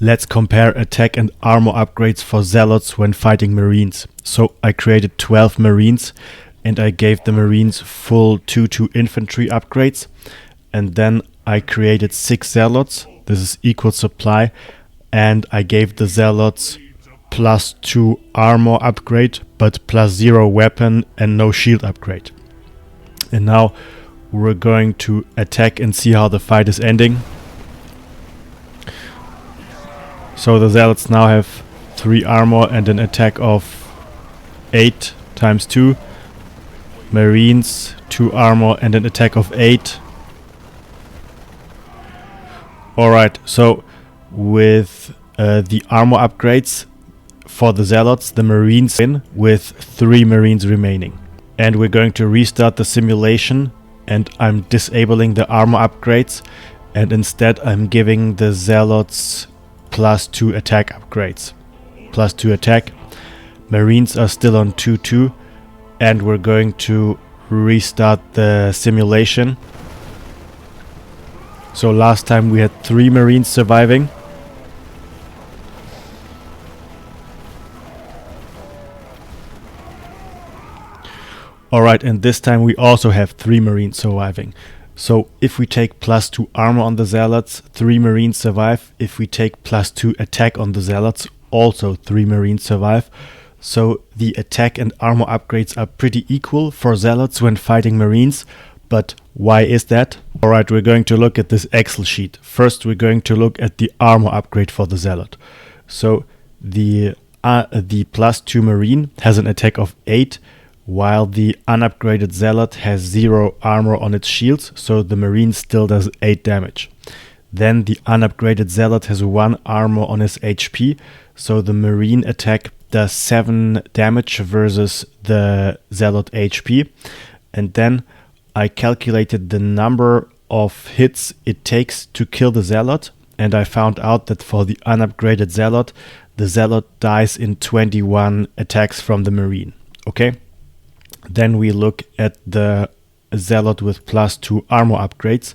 Let's compare attack and armor upgrades for Zealots when fighting Marines. So I created 12 Marines and I gave the Marines full 2-2 infantry upgrades. And then I created 6 Zealots. This is equal supply. And I gave the Zealots +2 armor upgrade, but +0 weapon and no shield upgrade. And now we're going to attack and see how the fight is ending. So the Zealots now have 3 armor and an attack of 8 × 2. Marines 2 armor and an attack of 8. Alright, so with the armor upgrades for the Zealots, the Marines win with 3 Marines remaining. And we're going to restart the simulation, and I'm disabling the armor upgrades, and instead I'm giving the Zealots +2 attack upgrades. +2 attack. Marines are still on 2-2, and we're going to restart the simulation. So last time we had 3 Marines surviving. Alright, and this time we also have 3 Marines surviving. So if we take +2 armor on the Zealots, 3 Marines survive. If we take +2 attack on the Zealots, also 3 Marines survive. So the attack and armor upgrades are pretty equal for Zealots when fighting Marines. But why is that? Alright, we're going to look at this Excel sheet. First we're going to look at the armor upgrade for the Zealot. So the +2 Marine has an attack of 8, while the unupgraded Zealot has 0 armor on its shields, so the Marine still does 8 damage. Then the unupgraded Zealot has 1 armor on his HP, so the Marine attack does 7 damage versus the Zealot HP. And then I calculated the number of hits it takes to kill the Zealot, and I found out that for the unupgraded Zealot, the Zealot dies in 21 attacks from the Marine. Okay? Then we look at the Zealot with +2 armor upgrades.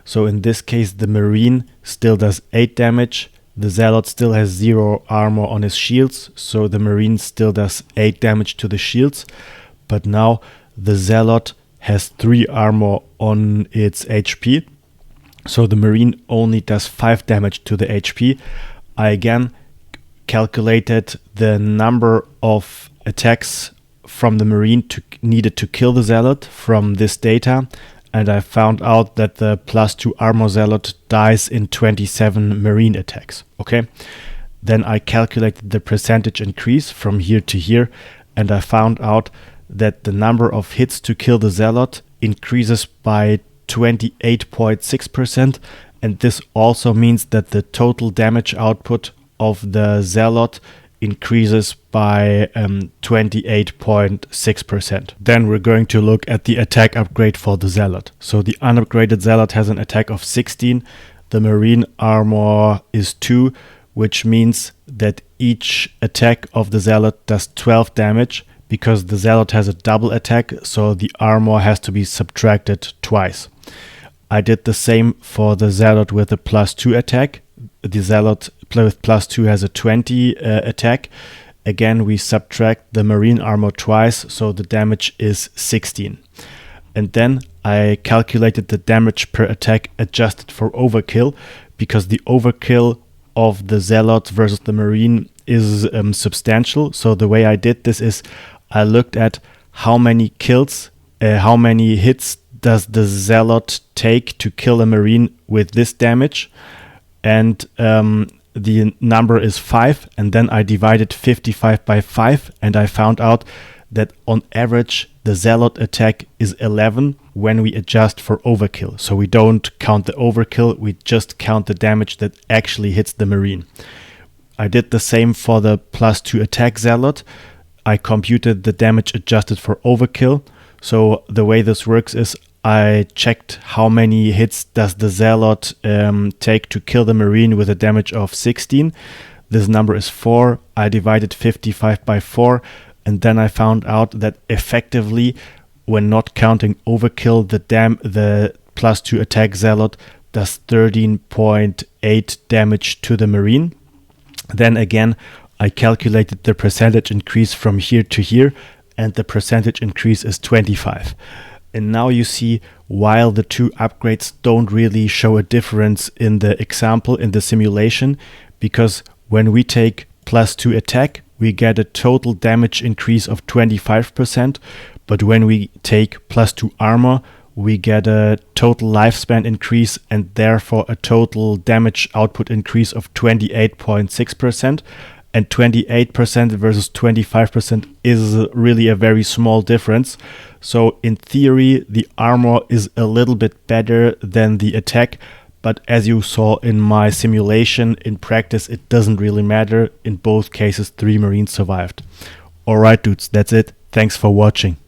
So in this case, the Marine still does 8 damage. The Zealot still has 0 armor on his shields, so the Marine still does 8 damage to the shields. But now the Zealot has 3 armor on its HP, so the Marine only does 5 damage to the HP. I again calculated the number of attacks from the Marine needed to kill the Zealot from this data, and I found out that the +2 armor Zealot dies in 27 Marine attacks. Okay, then I calculated the percentage increase from here to here, and I found out that the number of hits to kill the Zealot increases by 28.6%, and this also means that the total damage output of the Zealot increases by 28.6%. Then we're going to look at the attack upgrade for the Zealot. So the unupgraded Zealot has an attack of 16. The Marine armor is 2, which means that each attack of the Zealot does 12 damage. Because the Zealot has a double attack, so the armor has to be subtracted twice. I did the same for the Zealot with a +2 attack. The Zealot with +2 has a 20 attack. Again, we subtract the Marine armor twice, so the damage is 16. And then I calculated the damage per attack adjusted for overkill, because the overkill of the Zealot versus the Marine is substantial. So the way I did this is I looked at how many kills, how many hits does the Zealot take to kill a Marine with this damage, and the number is 5, and then I divided 55 by 5, and I found out that on average the Zealot attack is 11 when we adjust for overkill. So we don't count the overkill, we just count the damage that actually hits the Marine. I did the same for the +2 attack Zealot. I computed the damage adjusted for overkill. So the way this works is I checked how many hits does the Zealot take to kill the Marine with a damage of 16. This number is 4. I divided 55 by 4, and then I found out that effectively, when not counting overkill, the +2 attack Zealot does 13.8 damage to the Marine. Then again, I calculated the percentage increase from here to here, and the percentage increase is 25. And now you see, while the two upgrades don't really show a difference in the example, in the simulation, because when we take +2 attack, we get a total damage increase of 25%, but when we take +2 armor, we get a total lifespan increase and therefore a total damage output increase of 28.6%. And 28% versus 25% is really a very small difference. So in theory, the armor is a little bit better than the attack. But as you saw in my simulation, in practice, it doesn't really matter. In both cases, 3 Marines survived. Alright dudes, that's it. Thanks for watching.